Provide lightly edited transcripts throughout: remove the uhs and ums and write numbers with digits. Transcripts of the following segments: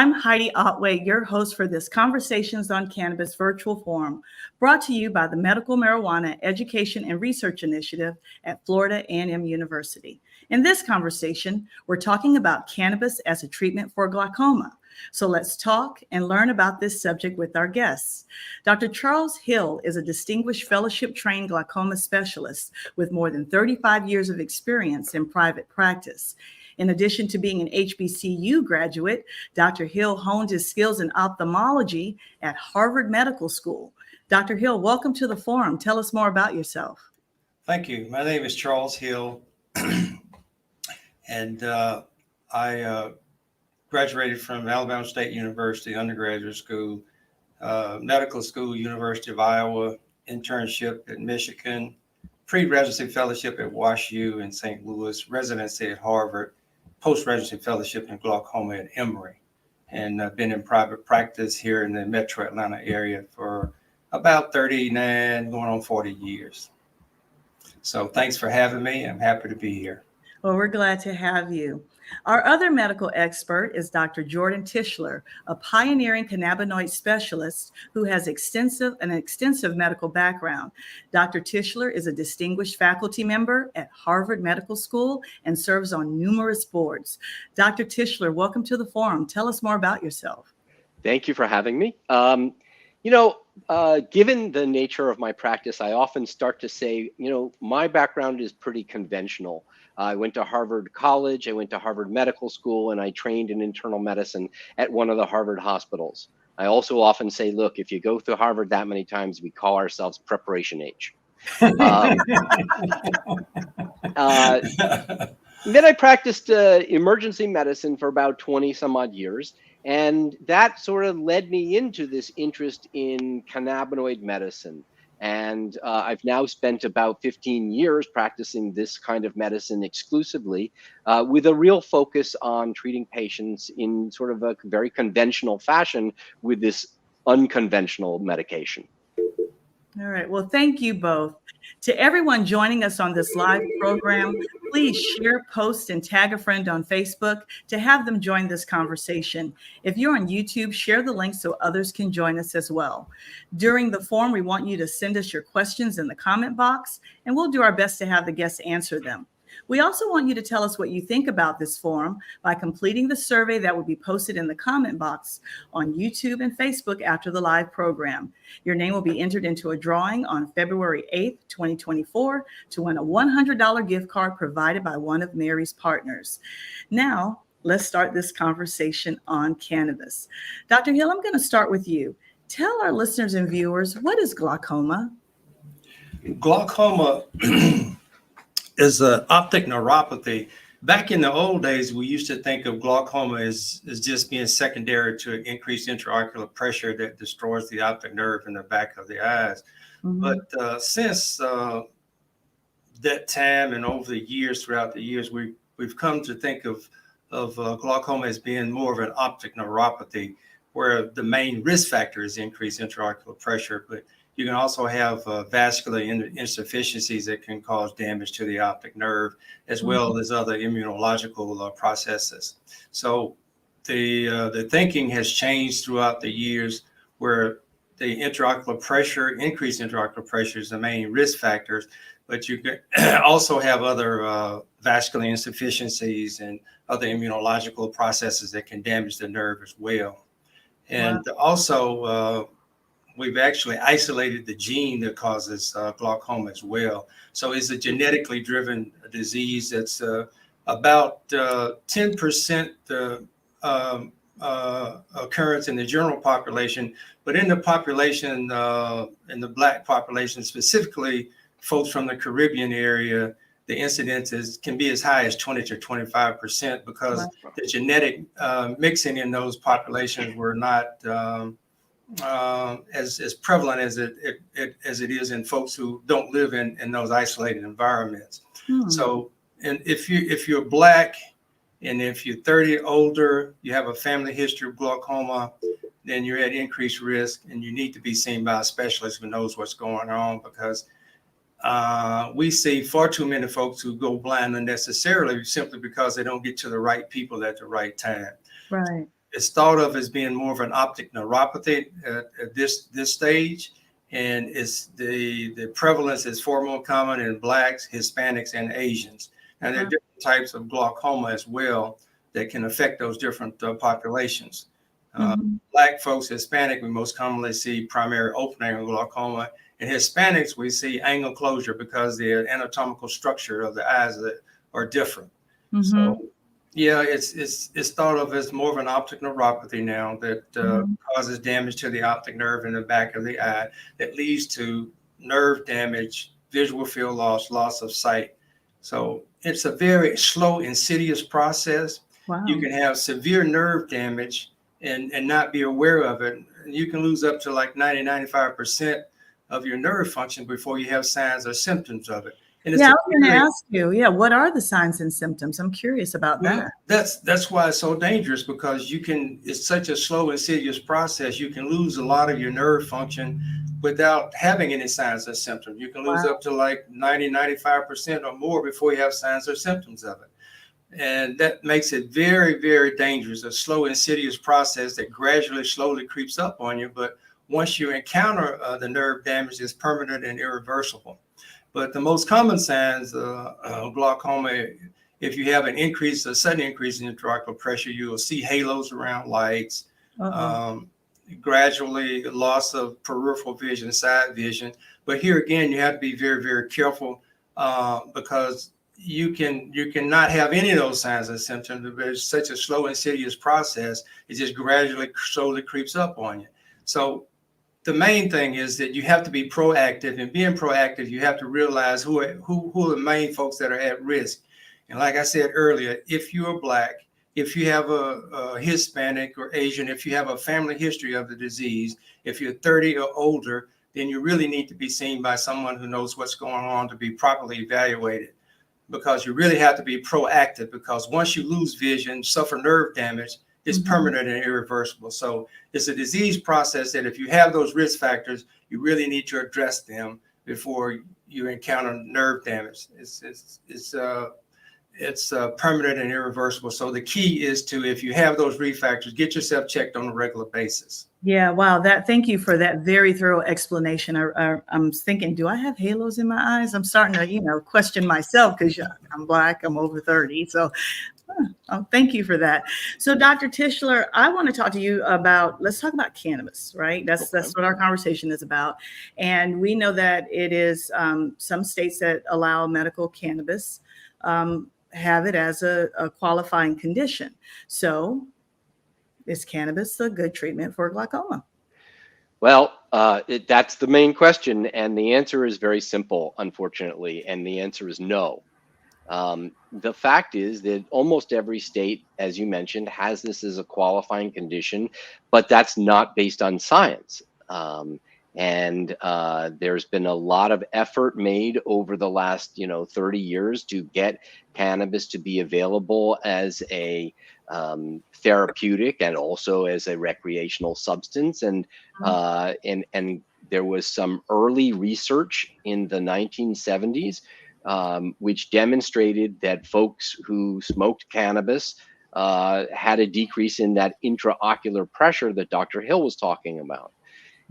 I'm Heidi Otway, your host for this Conversations on Cannabis virtual forum, brought to you by the Medical Marijuana Education and Research Initiative at Florida A&M University. In this conversation, we're talking about cannabis as a treatment for glaucoma. So let's talk and learn about this subject with our guests. Dr. Charles Hill is a distinguished fellowship-trained glaucoma specialist with more than 35 years of experience in private practice. In addition to being an HBCU graduate, Dr. Hill honed his skills in ophthalmology at Harvard Medical School. Dr. Hill, welcome to the forum. Tell us more about yourself. Thank you. My name is Charles Hill, and I graduated from Alabama State University undergraduate school, medical school, University of Iowa, internship at Michigan, pre-residency fellowship at WashU in St. Louis, residency at Harvard, post-residency fellowship in glaucoma at Emory, and I've been in private practice here in the metro Atlanta area for about 39, going on 40 years. So thanks for having me. I'm happy to be here. Well, we're glad to have you. Our other medical expert is Dr. Jordan Tischler, a pioneering cannabinoid specialist who has an extensive medical background. Dr. Tischler is a distinguished faculty member at Harvard Medical School and serves on numerous boards. Dr. Tischler, welcome to the forum. Tell us more about yourself. Thank you for having me. Given the nature of my practice, I often start to say, my background is pretty conventional. I went to Harvard College, I went to Harvard Medical School, and I trained in internal medicine at one of the Harvard hospitals. I also often say, look, if you go through Harvard that many times, we call ourselves preparation age. Then I practiced emergency medicine for about 20 some odd years. And that sort of led me into this interest in cannabinoid medicine. And I've now spent about 15 years practicing this kind of medicine exclusively, with a real focus on treating patients in sort of a very conventional fashion with this unconventional medication. All right. Well, thank you both. To everyone joining us on this live program, please share, post, and tag a friend on Facebook to have them join this conversation. If you're on YouTube, share the link so others can join us as well. During the forum, we want you to send us your questions in the comment box, and we'll do our best to have the guests answer them. We also want you to tell us what you think about this forum by completing the survey that will be posted in the comment box on YouTube and Facebook after the live program. Your name will be entered into a drawing on February 8th, 2024 to win a $100 gift card provided by one of Mary's partners. Now, let's start this conversation on cannabis. Dr. Hill, I'm going to start with you. Tell our listeners and viewers, what is glaucoma? Glaucoma is an optic neuropathy. Back in the old days, we used to think of glaucoma as just being secondary to increased intraocular pressure that destroys the optic nerve in the back of the eyes. Mm-hmm. But since that time and over the years, throughout the years, we've come to think of glaucoma as being more of an optic neuropathy, where the main risk factor is increased intraocular pressure. But you can also have vascular insufficiencies that can cause damage to the optic nerve, as well as other immunological processes. So the thinking has changed throughout the years, where the intraocular pressure, increased intraocular pressure, is the main risk factors, but you can also have other vascular insufficiencies and other immunological processes that can damage the nerve as well. And also, we've actually isolated the gene that causes glaucoma as well. So it's a genetically driven disease that's about 10% occurrence in the general population, but in the population, in the Black population, specifically folks from the Caribbean area, the incidence can be as high as 20 to 25% because the genetic mixing in those populations were not as prevalent as it is in folks who don't live in those isolated environments. So, and if you're Black and if you're 30 or older, you have a family history of glaucoma, then you're at increased risk, and you need to be seen by a specialist who knows what's going on, because we see far too many folks who go blind unnecessarily simply because they don't get to the right people at the right time. Right. It's thought of as being more of an optic neuropathy at this stage, and it's the prevalence is far more common in Blacks, Hispanics, and Asians. And there are different types of glaucoma as well that can affect those different populations. Black folks, Hispanic, we most commonly see primary open angle glaucoma. In Hispanics, we see angle closure because the anatomical structure of the eyes are different. So, yeah, it's thought of as more of an optic neuropathy now that causes damage to the optic nerve in the back of the eye that leads to nerve damage, visual field loss, loss of sight. So it's a very slow, insidious process. Wow. You can have severe nerve damage and not be aware of it. You can lose up to like 95% of your nerve function before you have signs or symptoms of it. And I was going to ask you, what are the signs and symptoms? I'm curious about that. That's why it's so dangerous, because it's such a slow, insidious process. You can lose a lot of your nerve function without having any signs or symptoms. You can lose up to like 95% or more before you have signs or symptoms of it. And that makes it very, very dangerous, a slow, insidious process that gradually, slowly creeps up on you. But once you encounter the nerve damage, it's permanent and irreversible. But the most common signs of glaucoma, if you have a sudden increase in intraocular pressure, you will see halos around lights, gradually loss of peripheral vision, side vision. But here again, you have to be very, very careful because you cannot have any of those signs and symptoms. It's such a slow, insidious process. It just gradually, slowly creeps up on you. So the main thing is that you have to be proactive, and being proactive, you have to realize who are the main folks that are at risk. And like I said earlier, if you are Black, if you have a Hispanic or Asian, if you have a family history of the disease, if you're 30 or older, then you really need to be seen by someone who knows what's going on to be properly evaluated, because you really have to be proactive, because once you lose vision, suffer nerve damage, it's permanent and irreversible. So it's a disease process that if you have those risk factors, you really need to address them before you encounter nerve damage. It's permanent and irreversible. So the key is to, if you have those risk factors, get yourself checked on a regular basis. Yeah, wow. Thank you for that very thorough explanation. I'm thinking, do I have halos in my eyes? I'm starting to, question myself, because I'm Black, I'm over 30. So thank you for that. So Dr. Tischler, I want to talk to you let's talk about cannabis, right? That's what our conversation is about. And we know that it is some states that allow medical cannabis have it as a qualifying condition. So is cannabis a good treatment for glaucoma? Well, that's the main question. And the answer is very simple, unfortunately. And the answer is no. The fact is that almost every state, as you mentioned, has this as a qualifying condition, but that's not based on science. And there's been a lot of effort made over the last 30 years to get cannabis to be available as a therapeutic and also as a recreational substance. And there was some early research in the 1970s which demonstrated that folks who smoked cannabis had a decrease in that intraocular pressure that Dr. Hill was talking about.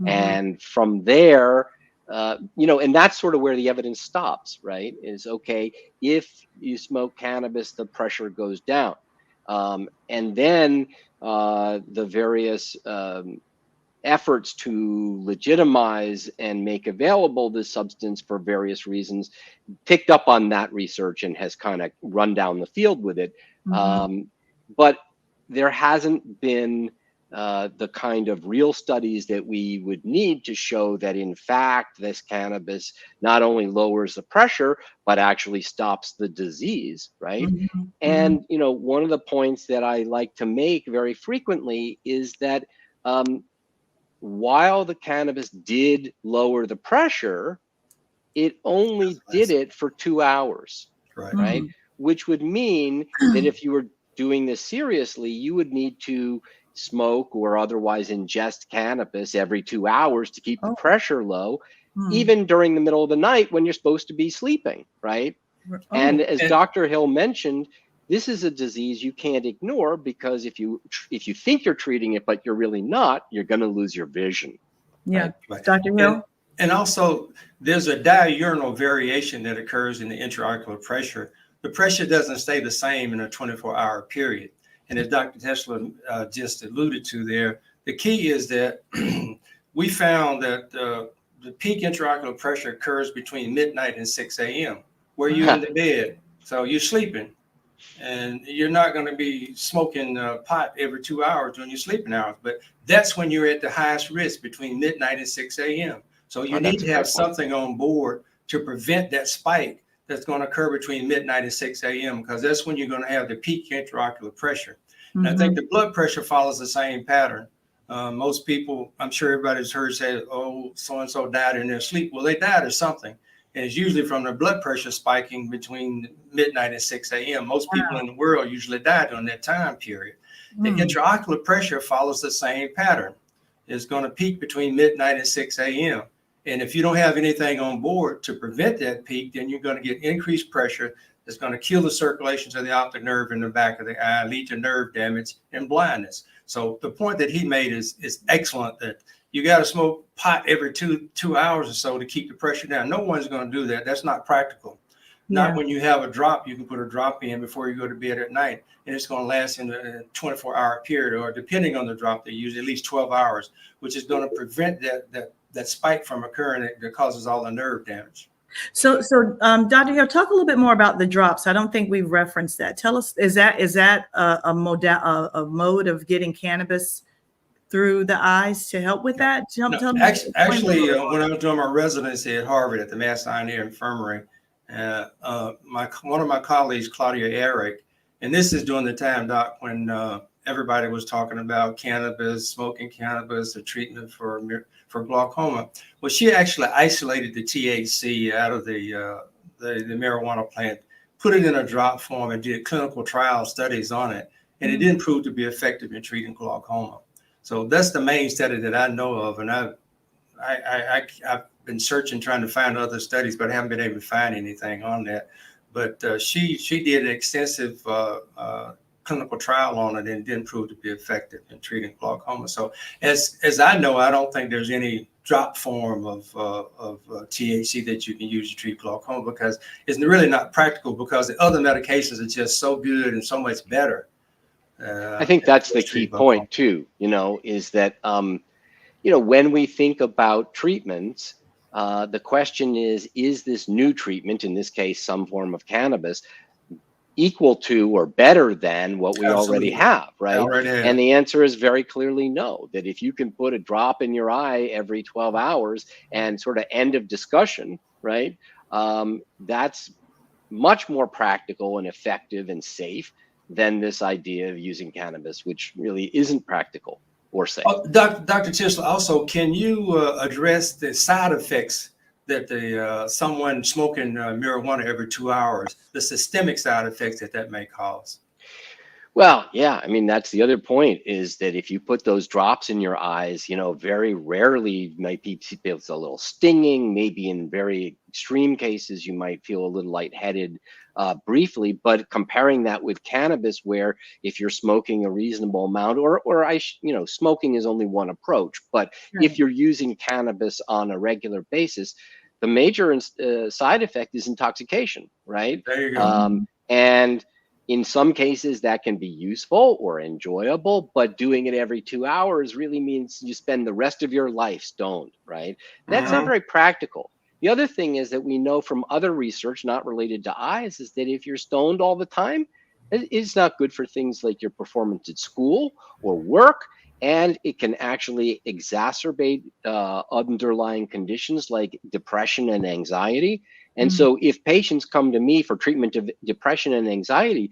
And from there, and that's sort of where the evidence stops, right? Is okay, if you smoke cannabis, the pressure goes down. And then the various efforts to legitimize and make available this substance for various reasons picked up on that research and has kind of run down the field with it. But there hasn't been the kind of real studies that we would need to show that, in fact, this cannabis not only lowers the pressure, but actually stops the disease, right? And, one of the points that I like to make very frequently is that while the cannabis did lower the pressure, it only did it for 2 hours, right? Which would mean that if you were doing this seriously, you would need to smoke or otherwise ingest cannabis every 2 hours to keep the pressure low, even during the middle of the night when you're supposed to be sleeping, right? And as Dr. Hill mentioned, this is a disease you can't ignore, because if you think you're treating it but you're really not, you're going to lose your vision. Yeah. Right. Dr. Hill? And also, there's a diurnal variation that occurs in the intraocular pressure. The pressure doesn't stay the same in a 24-hour period. And as Dr. Tesla just alluded to there, the key is that we found that the peak intraocular pressure occurs between midnight and 6 a.m., where you're in the bed. So you're sleeping, and you're not going to be smoking pot every 2 hours during your sleeping hours. But that's when you're at the highest risk, between midnight and 6 a.m. So you need to have something on board to prevent that spike that's going to occur between midnight and 6 a.m., because that's when you're going to have the peak intraocular pressure. And I think the blood pressure follows the same pattern. Most people, I'm sure everybody's heard say, oh, so-and-so died in their sleep. Well, they died of something. And it's usually from the blood pressure spiking between midnight and 6 a.m. Most people in the world usually die during that time period. The intraocular pressure follows the same pattern. It's going to peak between midnight and 6 a.m. And if you don't have anything on board to prevent that peak, then you're going to get increased pressure that's going to kill the circulation to the optic nerve in the back of the eye, lead to nerve damage and blindness. So the point that he made is excellent, that you got to smoke pot every two hours or so to keep the pressure down. No one's going to do that. That's not practical. Not when you have a drop. You can put a drop in before you go to bed at night, and it's going to last in a 24-hour period, or depending on the drop, they use at least 12 hours, which is going to prevent that spike from occurring that causes all the nerve damage. So, Dr. Hill, talk a little bit more about the drops. I don't think we've referenced that. Tell us, is that a mode of getting cannabis through the eyes to help with that? Actually, when I was doing my residency at Harvard at the Mass Eye and Ear Infirmary, one of my colleagues, Claudia Eric, and this is during the time, Doc, when everybody was talking about cannabis, smoking cannabis, the treatment for glaucoma. Well, she actually isolated the THC out of the marijuana plant, put it in a drop form, and did clinical trial studies on it, and it didn't prove to be effective in treating glaucoma. So that's the main study that I know of, and I've been searching, trying to find other studies, but I haven't been able to find anything on that. But she did an extensive clinical trial on it, and it didn't prove to be effective in treating glaucoma. So as I know, I don't think there's any drop form of THC that you can use to treat glaucoma, because it's really not practical, because the other medications are just so good and so much better. I think that's the key point too, is that, when we think about treatments, the question is this new treatment, in this case, some form of cannabis, equal to or better than what we already have, right? And the answer is very clearly no, that if you can put a drop in your eye every 12 hours and sort of end of discussion, right? That's much more practical and effective and safe than this idea of using cannabis, which really isn't practical or safe. Dr. Tisler, also, can you address the side effects that someone smoking marijuana every 2 hours, the systemic side effects that may cause? Well, yeah, I mean, that's the other point, is that if you put those drops in your eyes, very rarely might be it's a little stinging, maybe in very extreme cases, you might feel a little lightheaded briefly, but comparing that with cannabis, where if you're smoking a reasonable amount, smoking is only one approach, but if you're using cannabis on a regular basis, the major side effect is intoxication, right? There you go. And in some cases that can be useful or enjoyable, but doing it every 2 hours really means you spend the rest of your life stoned, right? That's not very practical. The other thing is that we know from other research, not related to eyes, is that if you're stoned all the time, it's not good for things like your performance at school or work, and it can actually exacerbate underlying conditions like depression and anxiety. And so if patients come to me for treatment of depression and anxiety,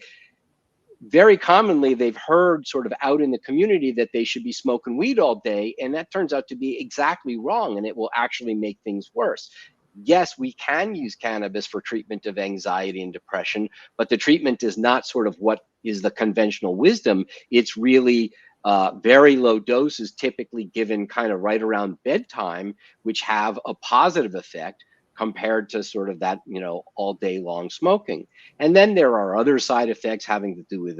very commonly they've heard sort of out in the community that they should be smoking weed all day, and that turns out to be exactly wrong, and it will actually make things worse. Yes, we can use cannabis for treatment of anxiety and depression, but the treatment is not sort of what is the conventional wisdom. It's really very low doses, typically given kind of right around bedtime, which have a positive effect compared to sort of that, all day long smoking. And then there are other side effects having to do with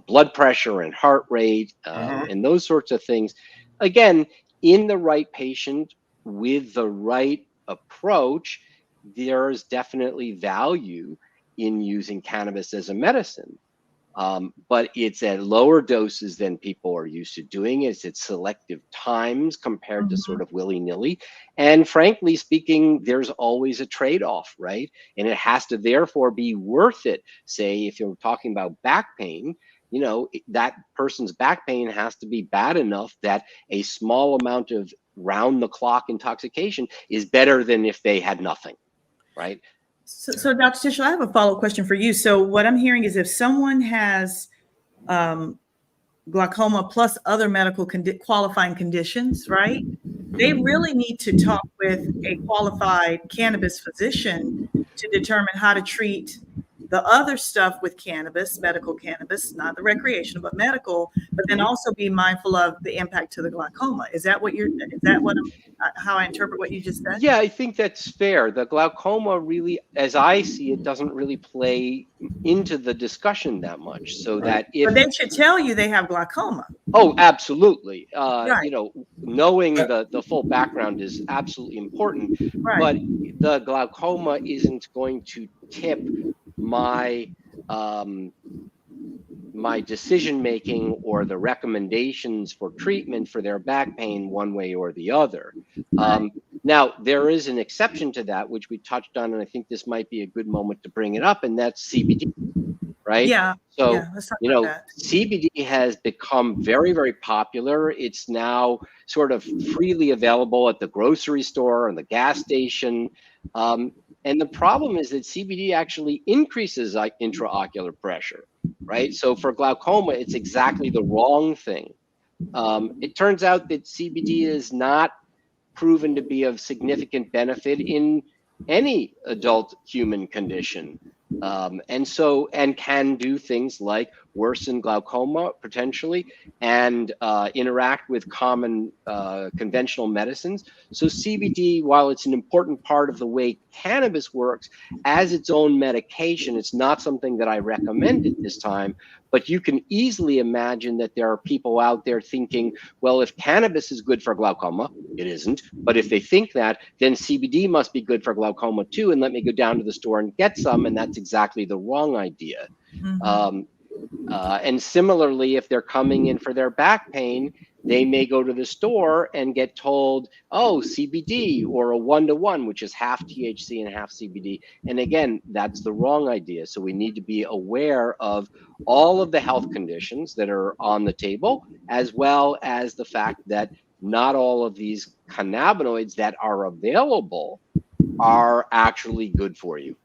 blood pressure and heart rate, and those sorts of things. Again, in the right patient with the right approach, there's definitely value in using cannabis as a medicine. But it's at lower doses than people are used to doing. It's at selective times compared to sort of willy-nilly. And frankly speaking, there's always a trade-off, right? And it has to therefore be worth it. Say, if you're talking about back pain, that person's back pain has to be bad enough that a small amount of round-the-clock intoxication is better than if they had nothing, right? So Dr. Tischler, I have a follow-up question for you. So what I'm hearing is if someone has glaucoma plus other medical qualifying conditions, right? They really need to talk with a qualified cannabis physician to determine how to treat the other stuff with cannabis, medical cannabis, not the recreational, but medical, but then also be mindful of the impact to the glaucoma. Is that how I interpret what you just said? Yeah, I think that's fair. The glaucoma really, as I see it, doesn't really play into the discussion that much. So that But they should tell you they have glaucoma. Oh, absolutely. Right. Knowing the full background is absolutely important. Right. But the glaucoma isn't going to tip my decision making or the recommendations for treatment for their back pain one way or the other. Now, there is an exception to that, which we touched on, and I think this might be a good moment to bring it up, and that's CBD, right? Yeah. So, let's talk about that. CBD has become very, very popular. It's now sort of freely available at the grocery store and the gas station. And the problem is that CBD actually increases intraocular pressure, right? So for glaucoma, it's exactly the wrong thing. It turns out that CBD is not proven to be of significant benefit in any adult human condition. And can do things like worsen glaucoma potentially and interact with common conventional medicines. So CBD, while it's an important part of the way cannabis works as its own medication, it's not something that I recommend at this time. But you can easily imagine that there are people out there thinking, well, if cannabis is good for glaucoma, it isn't. But if they think that, then CBD must be good for glaucoma too. And let me go down to the store and get some. And that's exactly the wrong idea. And similarly, if they're coming in for their back pain, they may go to the store and get told, oh, CBD or a 1-to-1, which is half THC and half CBD. And again, that's the wrong idea. So we need to be aware of all of the health conditions that are on the table, as well as the fact that not all of these cannabinoids that are available are actually good for you.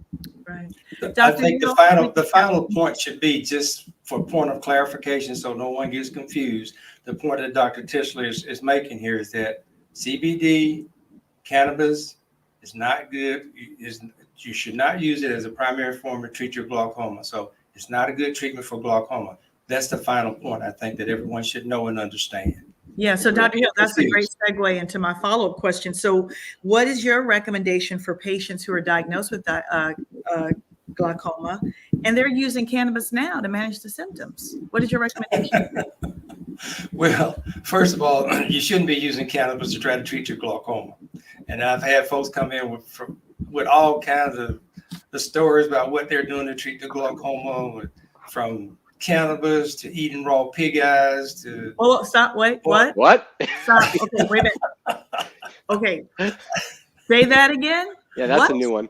Right. I think the final point should be, just for point of clarification, so no one gets confused. The point that Dr. Tischler is making here is that CBD, cannabis, is not good. You should not use it as a primary form to treat your glaucoma. So it's not a good treatment for glaucoma. That's the final point I think that everyone should know and understand. Yeah, so Dr. Hill, that's a great segue into my follow-up question. So what is your recommendation for patients who are diagnosed with glaucoma and they're using cannabis now to manage the symptoms? What is your recommendation? Well, first of all, you shouldn't be using cannabis to try to treat your glaucoma. And I've had folks come in with all kinds of the stories about what they're doing to treat the glaucoma, from cannabis to eating raw pig eyes to... Oh, stop. Wait, what? Stop. Okay, wait a minute. Okay. Say that again? Yeah, that's a new one.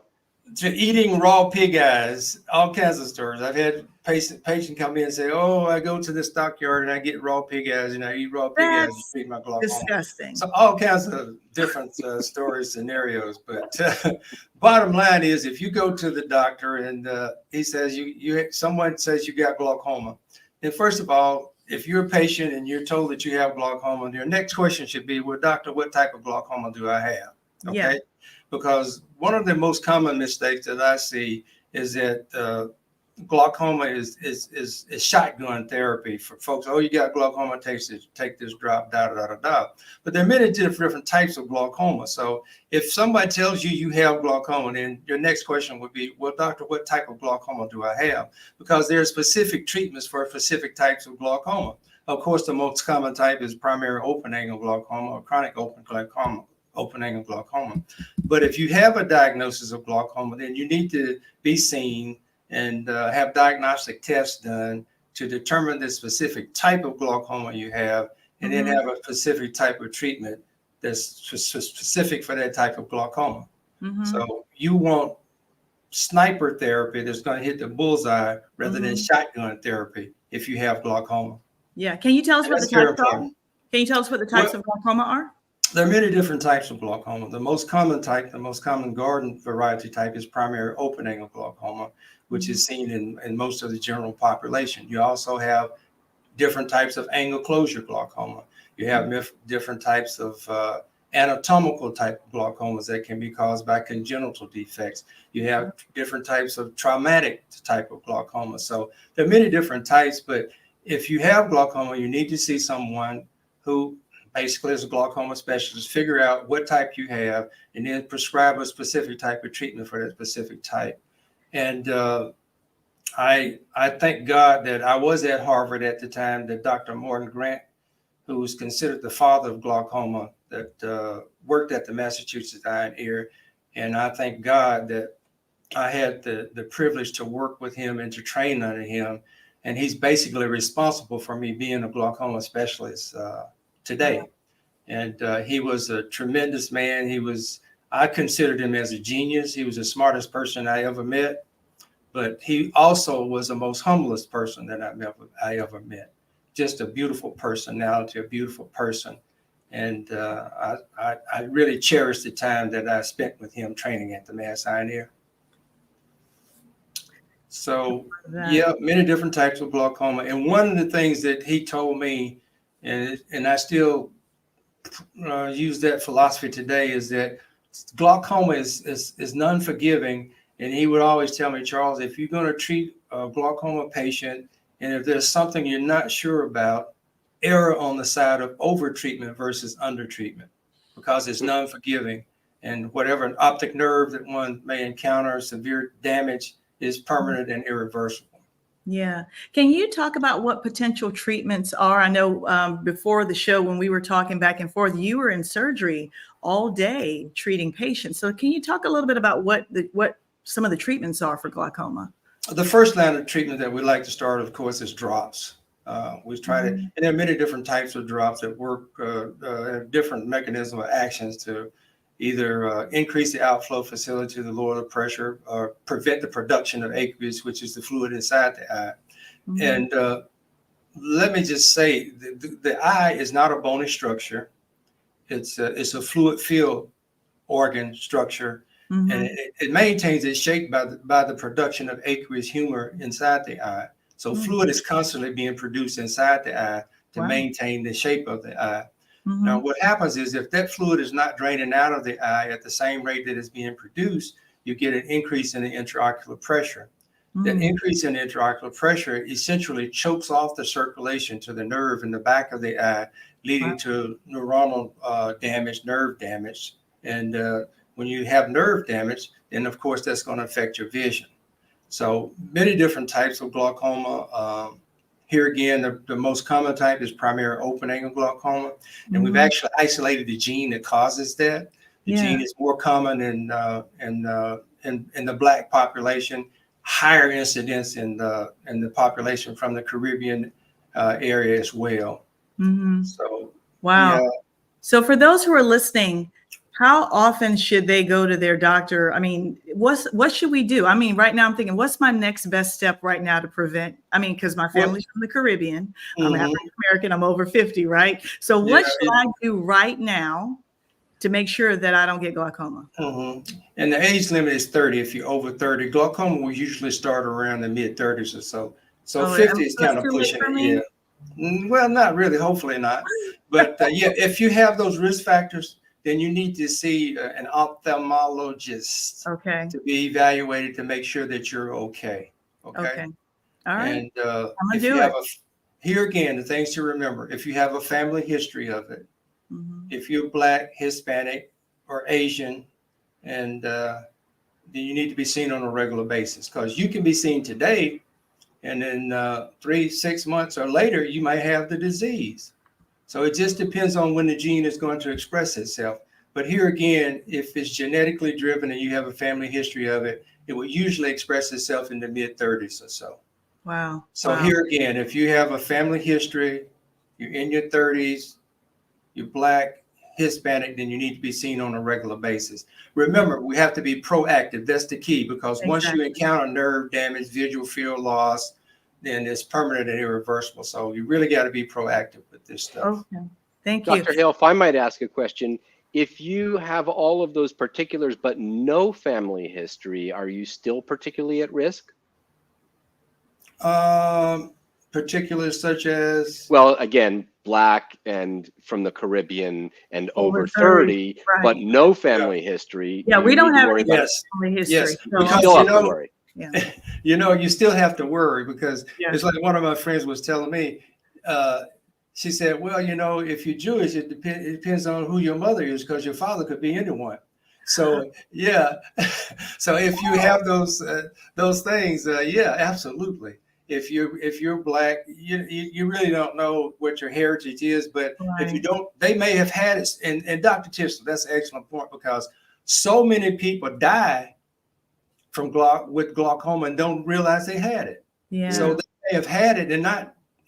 To eating raw pig eyes, all kinds of stories. I've had patient come in and say, oh, I go to the stockyard and I get raw pig eyes and I eat raw pig eyes to treat my glaucoma. Disgusting. So all kinds of different stories, scenarios. But bottom line is, if you go to the doctor and he says someone says you got glaucoma, then first of all, if you're a patient and you're told that you have glaucoma, your next question should be, well, doctor, what type of glaucoma do I have? Okay. Yeah. Because one of the most common mistakes that I see is that glaucoma is shotgun therapy for folks. Oh, you got glaucoma, take this drop, da da da da. But there are many different types of glaucoma. So if somebody tells you you have glaucoma, then your next question would be, well, doctor, what type of glaucoma do I have? Because there are specific treatments for specific types of glaucoma. Of course, the most common type is primary open angle glaucoma or chronic open angle glaucoma. But if you have a diagnosis of glaucoma, then you need to be seen and have diagnostic tests done to determine the specific type of glaucoma you have, and then have a specific type of treatment that's specific for that type of glaucoma. So you want sniper therapy that's going to hit the bullseye rather than shotgun therapy if you have glaucoma. Yeah. Can you tell us what the types are? Can you tell us what the types of glaucoma are? There are many different types of glaucoma. The most common type, the most common garden variety type is primary open angle glaucoma, which is seen in most of the general population. You also have different types of angle closure glaucoma. You have different types of anatomical type of glaucomas that can be caused by congenital defects. You have different types of traumatic type of glaucoma. So there are many different types, but if you have glaucoma, you need to see someone who basically is a glaucoma specialist, figure out what type you have, and then prescribe a specific type of treatment for that specific type. And I thank God that I was at Harvard at the time that Dr. Morton Grant, who was considered the father of glaucoma, that worked at the Massachusetts Eye and Ear. And I thank God that I had the privilege to work with him and to train under him. And he's basically responsible for me being a glaucoma specialist today. And he was a tremendous man. I considered him as a genius. He was the smartest person I ever met, but he also was the most humblest person that I ever met. Just a beautiful personality, a beautiful person. And I really cherish the time that I spent with him training at the Mass Eye and Ear. So yeah, many different types of glaucoma. And one of the things that he told me, and I still use that philosophy today, is that glaucoma is non-forgiving. And he would always tell me, Charles, if you're going to treat a glaucoma patient, and if there's something you're not sure about, err on the side of over-treatment versus under-treatment, because it's non-forgiving. And whatever an optic nerve that one may encounter, severe damage, is permanent and irreversible. Yeah. Can you talk about what potential treatments are? I know before the show, when we were talking back and forth, you were in surgery all day treating patients. So can you talk a little bit about what some of the treatments are for glaucoma? The first line of treatment that we like to start, of course, is drops. We try to, and there are many different types of drops that work, have different mechanism of actions to either increase the outflow facility to lower the pressure or prevent the production of aqueous, which is the fluid inside the eye. And let me just say, the eye is not a bony structure. It's a fluid filled organ structure, and it maintains its shape by the production of aqueous humor inside the eye. So fluid is constantly being produced inside the eye to maintain the shape of the eye. Now, what happens is if that fluid is not draining out of the eye at the same rate that it's being produced, you get an increase in the intraocular pressure. That increase in intraocular pressure essentially chokes off the circulation to the nerve in the back of the eye, leading to neuronal damage, nerve damage. And when you have nerve damage, then of course that's going to affect your vision. So many different types of glaucoma. Here again, the most common type is primary open angle glaucoma. And we've actually isolated the gene that causes that. The gene is more common in the Black population, higher incidence in the population from the Caribbean area as well. So, wow. Yeah. So for those who are listening, how often should they go to their doctor? I mean, what should we do? I mean, right now I'm thinking, what's my next best step right now to prevent? I mean, because my family's from the Caribbean, I'm African American, I'm over 50, right? So what should I do right now to make sure that I don't get glaucoma? And the age limit is 30. If you're over 30, glaucoma will usually start around the mid 30s or so. So 50 is kind of pushing it. Yeah. Well, not really. Hopefully not. But yeah, if you have those risk factors, then you need to see an ophthalmologist to be evaluated to make sure that you're okay. Okay. Okay. All right. And I'm gonna if you do have it. here again, the things to remember, if you have a family history of it, Mhm. if you're Black, Hispanic, or Asian, and then you need to be seen on a regular basis, because you can be seen today, and then 3-6 months or later, you might have the disease. So it just depends on when the gene is going to express itself. But here again, if it's genetically driven and you have a family history of it, it will usually express itself in the mid-30s or so. Wow. So Wow. here again, if you have a family history, you're in your 30s, you're Black, Hispanic, then you need to be seen on a regular basis. Remember, we have to be proactive. That's the key, because once you Exactly. encounter nerve damage, visual field loss, then it's permanent and irreversible. So you really got to be proactive with this stuff. Okay. Thank you. Dr. Hale, if I might ask a question, if you have all of those particulars but no family history, are you still particularly at risk? Particulars such as? Well, again, Black and from the Caribbean and Over over 30, 30, right. but no family history. Yeah, do we you don't need to have worry any about Yes, family history. yes, So, because Still you have to know, worry. yeah. you still have to worry, because Yeah. it's like one of my friends was telling me. She said, "Well, if you're Jewish, it depends on who your mother is, because your father could be anyone." So yeah, so if you have those things, yeah, absolutely. If you're Black, you really don't know what your heritage is, but if you Right. don't, they may have had it. And Dr. Tisler, that's an excellent point, because so many people die from with glaucoma and don't realize they had it. Yeah. So they may have had it and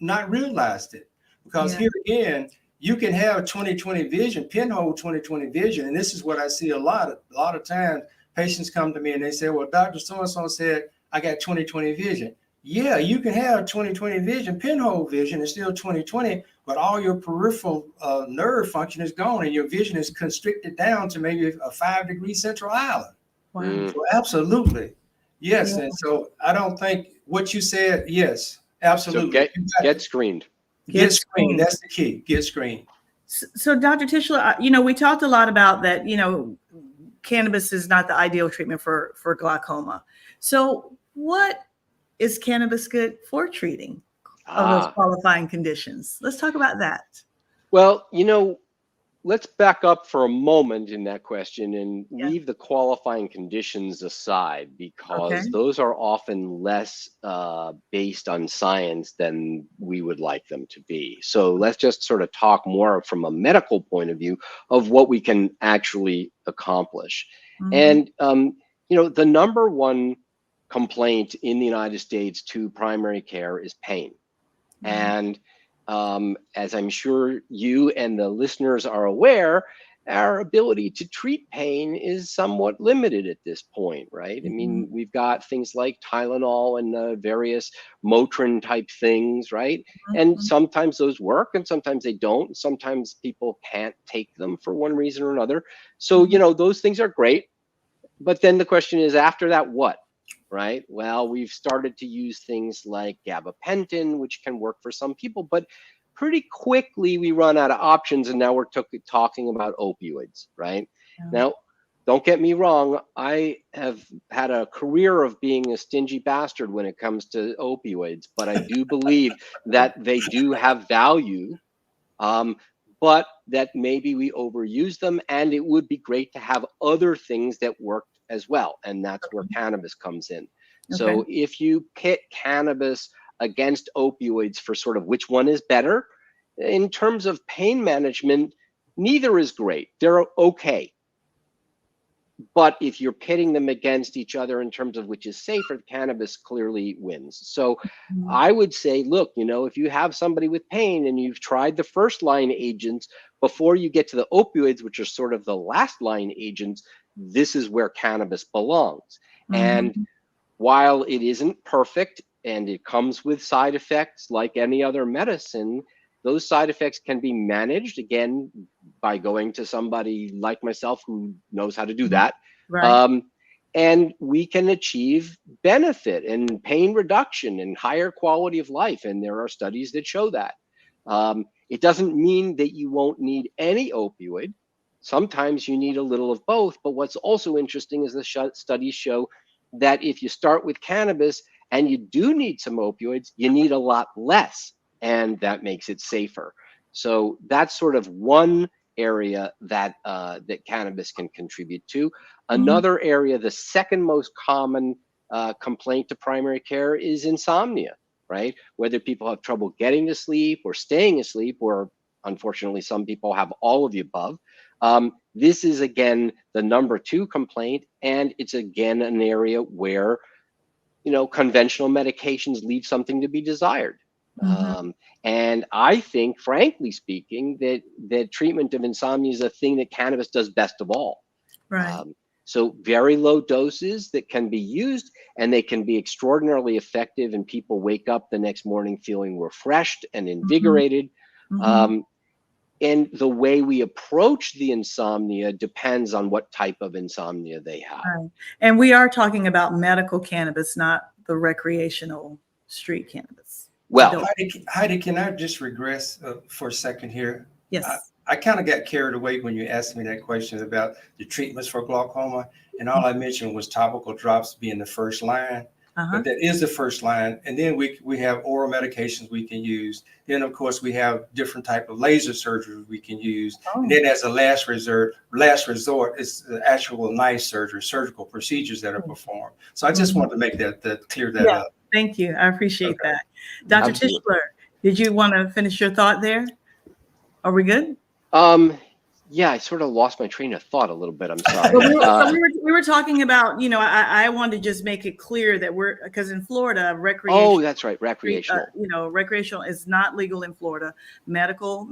not realized it. Because Yeah. here again, you can have 20/20 vision, pinhole 20/20 vision, and this is what I see a lot of times. Patients come to me and they say, "Well, Dr. So-and-so said I got 20/20 vision." Yeah, you can have 20/20 vision, pinhole vision, and still 20/20, but all your peripheral nerve function is gone, and your vision is constricted down to maybe a 5-degree central island. Wow. So absolutely, yes. Yeah. And so I don't think what you said. Yes, So absolutely. get screened. Get screened. That's the key. Get screened. So, Dr. Tischler, we talked a lot about that, cannabis is not the ideal treatment for glaucoma. So what is cannabis good for treating of those qualifying conditions? Let's talk about that. Well, let's back up for a moment in that question and leave the qualifying conditions aside, because those are often less based on science than we would like them to be. So let's just sort of talk more from a medical point of view of what we can actually accomplish. And, the number one complaint in the United States to primary care is pain. And as I'm sure you and the listeners are aware, our ability to treat pain is somewhat limited at this point, right? I mean, we've got things like Tylenol and various Motrin type things, right? And sometimes those work and sometimes they don't. Sometimes people can't take them for one reason or another. So, those things are great. But then the question is, after that, what? Right? Well, we've started to use things like gabapentin, which can work for some people, but pretty quickly we run out of options, and now we're talking about opioids, right? Now, don't get me wrong, I have had a career of being a stingy bastard when it comes to opioids, but I do believe that they do have value, but that maybe we overuse them, and it would be great to have other things that work as well, and that's where cannabis comes in. So if you pit cannabis against opioids for sort of which one is better, in terms of pain management, neither is great. They're okay. But if you're pitting them against each other in terms of which is safer, cannabis clearly wins. So I would say, look, if you have somebody with pain and you've tried the first line agents before you get to the opioids, which are sort of the last line agents, this is where cannabis belongs. And while it isn't perfect and it comes with side effects like any other medicine, those side effects can be managed, again, by going to somebody like myself who knows how to do that. Right. And we can achieve benefit and pain reduction and higher quality of life. And there are studies that show that. It doesn't mean that you won't need any opioid. Sometimes you need a little of both. But what's also interesting is the studies show that if you start with cannabis and you do need some opioids, you need a lot less, and that makes it safer. So that's sort of one area that that cannabis can contribute to. Mhm. Another area, the second most common complaint to primary care is insomnia, right? Whether people have trouble getting to sleep or staying asleep, or unfortunately, some people have all of the above. This is again the number 2 complaint, and it's again an area where conventional medications leave something to be desired. Mhm. And I think, frankly speaking, that treatment of insomnia is a thing that cannabis does best of all. Right. Um, so very low doses that can be used, and they can be extraordinarily effective, and people wake up the next morning feeling refreshed and Mhm. invigorated. Mhm. Um, and the way we approach the insomnia depends on what type of insomnia they have. Right. And we are talking about medical cannabis, not the recreational street cannabis. Well, Adult. Heidi, can I just regress for a second here? Yes. I kind of got carried away when you asked me that question about the treatments for glaucoma, and all I mentioned was topical drops being the first line. Uh-huh. But that is the first line, and then we have oral medications we can use. Then of course we have different type of laser surgery we can use, and Oh. then as a last resort, it's the actual knife surgery, surgical procedures that are performed. So I just Mhm. wanted to make that clear that Yeah. up. Thank you. I appreciate Okay. that. Dr. absolutely. Tischler, did you want to finish your thought there? Are we good? Um, yeah, I sort of lost my train of thought a little bit. I'm Well, sorry. we were talking about, I wanted to just make it clear that because in Florida, Oh, recreation, that's right, recreational. recreational is not legal in Florida. Medical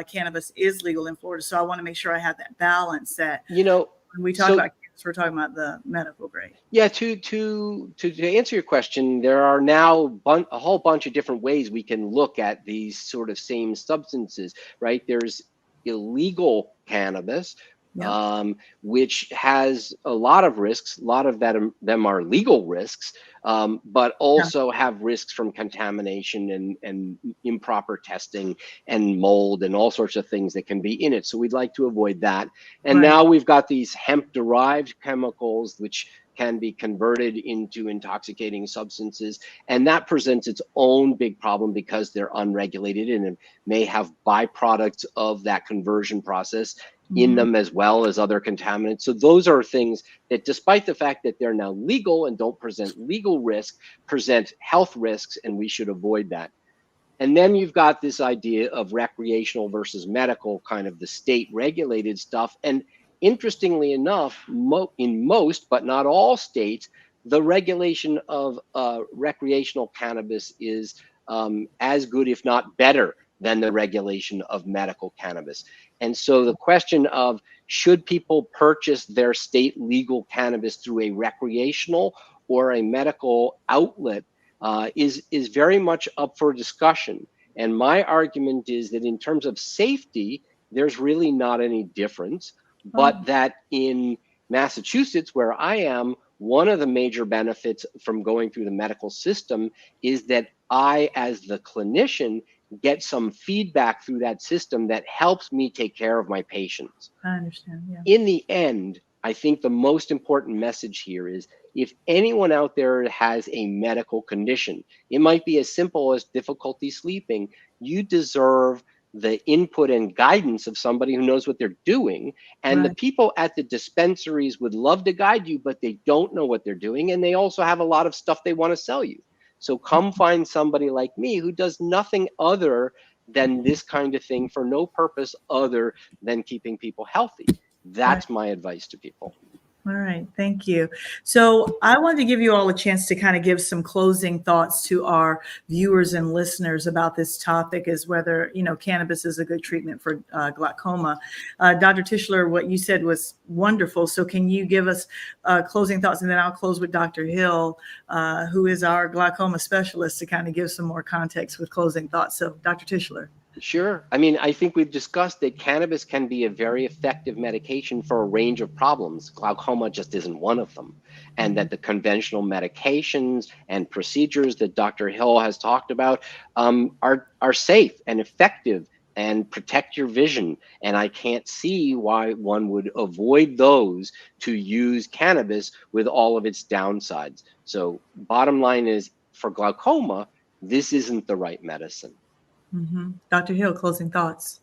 cannabis is legal in Florida. So I want to make sure I have that balance that You know, when we talk so about cannabis, we're talking about the medical grade. yeah, to answer your question, there are now a whole bunch of different ways we can look at these sort of same substances, right? There's illegal cannabis, Yep. which has a lot of risks. A lot of them are legal risks, but Yeah. also have risks from contamination and improper testing and mold and all sorts of things that can be in it. So we'd like to avoid that. And Right. now we've got these hemp-derived chemicals, which can be converted into intoxicating substances. And that presents its own big problem because they're unregulated and may have byproducts of that conversion process in Mhm. them, as well as other contaminants. So those are things that, despite the fact that they're now legal and don't present legal risk, present health risks, and we should avoid that. And then you've got this idea of recreational versus medical, kind of the state regulated stuff. And interestingly enough, in most, but not all states, the regulation of recreational cannabis is as good, if not better, than the regulation of medical cannabis. And so the question of, should people purchase their state legal cannabis through a recreational or a medical outlet is very much up for discussion. And my argument is that in terms of safety, there's really not any difference, but Oh. that in Massachusetts, where I am, one of the major benefits from going through the medical system is that I, as the clinician, get some feedback through that system that helps me take care of my patients. I understand. Yeah. In the end, I think the most important message here is, if anyone out there has a medical condition, it might be as simple as difficulty sleeping, you deserve the input and guidance of somebody who knows what they're doing. And the Right. people at the dispensaries would love to guide you, but they don't know what they're doing. And they also have a lot of stuff they want to sell you. So come find somebody like me who does nothing other than this kind of thing for no purpose other than keeping people healthy. Right. That's my advice to people. All right, thank you. So I wanted to give you all a chance to kind of give some closing thoughts to our viewers and listeners about this topic, as whether, cannabis is a good treatment for glaucoma. Dr. Tischler, what you said was wonderful. So can you give us closing thoughts? And then I'll close with Dr. Hill, who is our glaucoma specialist, to kind of give some more context with closing thoughts. So Dr. Tischler. Sure. I mean, I think we've discussed that cannabis can be a very effective medication for a range of problems. Glaucoma just isn't one of them. And that the conventional medications and procedures that Dr. Hill has talked about are safe and effective and protect your vision. And I can't see why one would avoid those to use cannabis with all of its downsides. So bottom line is, for glaucoma, this isn't the right medicine. Dr. Hill, closing thoughts.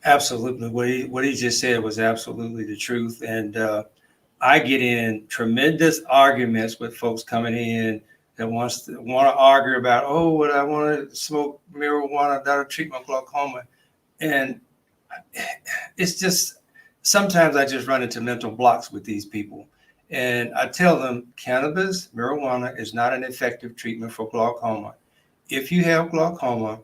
Absolutely. What he just said was absolutely the truth. And I get in tremendous arguments with folks coming in that want to argue about, oh, what I want to smoke marijuana, that'll treat my glaucoma. And it's just, sometimes I just run into mental blocks with these people. And I tell them cannabis, marijuana is not an effective treatment for glaucoma. If you have glaucoma,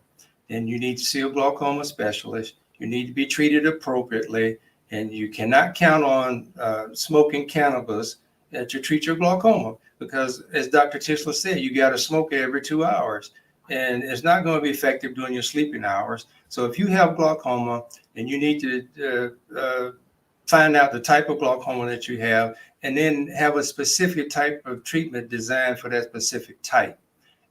then you need to see a glaucoma specialist. You need to be treated appropriately, and you cannot count on smoking cannabis to treat your glaucoma, because as Dr. Tischler said, you got to smoke every 2 hours, and it's not going to be effective during your sleeping hours. So if you have glaucoma, then you need to find out the type of glaucoma that you have, and then have a specific type of treatment designed for that specific type.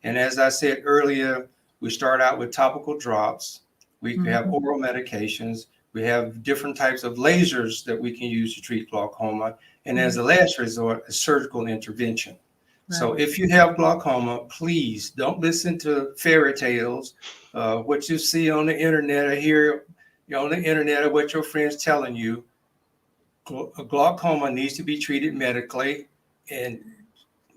And as I said earlier, we start out with topical drops. We have oral medications. We have different types of lasers that we can use to treat glaucoma. And as a last resort, a surgical intervention. Right. So if you have glaucoma, please don't listen to fairy tales, what you see on the internet or hear on the internet, or what your friends telling you. Glaucoma needs to be treated medically, and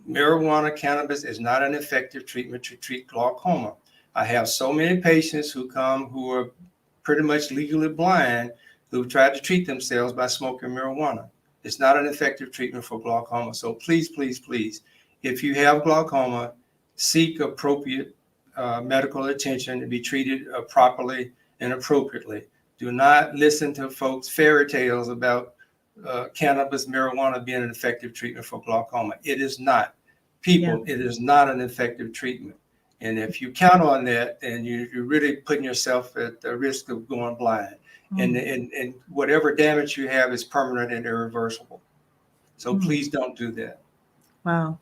marijuana, cannabis is not an effective treatment to treat glaucoma. I have so many patients who come who are pretty much legally blind, who've tried to treat themselves by smoking marijuana. It's not an effective treatment for glaucoma. So please, please, please, if you have glaucoma, seek appropriate medical attention to be treated properly and appropriately. Do not listen to folks' fairy tales about cannabis, marijuana being an effective treatment for glaucoma. It is not. People, it is not an effective treatment. And if you count on that, then you're really putting yourself at the risk of going blind. And whatever damage you have is permanent and irreversible. So please don't do that. Wow.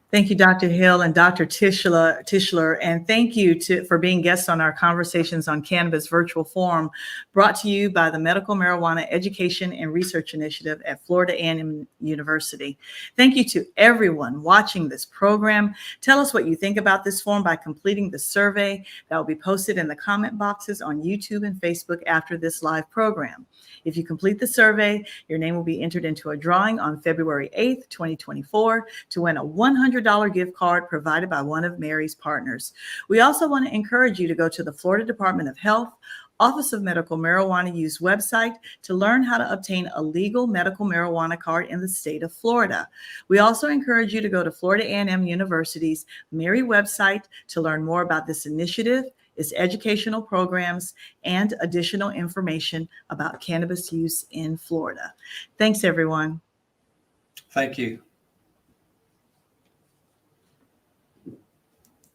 Thank you, Dr. Hill and Dr. Tischler, and thank you for being guests on our Conversations on Cannabis virtual forum, brought to you by the Medical Marijuana Education and Research Initiative at Florida A&M University. Thank you to everyone watching this program. Tell us what you think about this forum by completing the survey that will be posted in the comment boxes on YouTube and Facebook after this live program. If you complete the survey, your name will be entered into a drawing on February 8th, 2024 to win a $100 gift card provided by one of Mary's partners. We also want to encourage you to go to the Florida Department of Health Office of Medical Marijuana Use website to learn how to obtain a legal medical marijuana card in the state of Florida. We also encourage you to go to Florida A&M University's Mary website to learn more about this initiative, its educational programs, and additional information about cannabis use in Florida. Thanks, everyone. Thank you.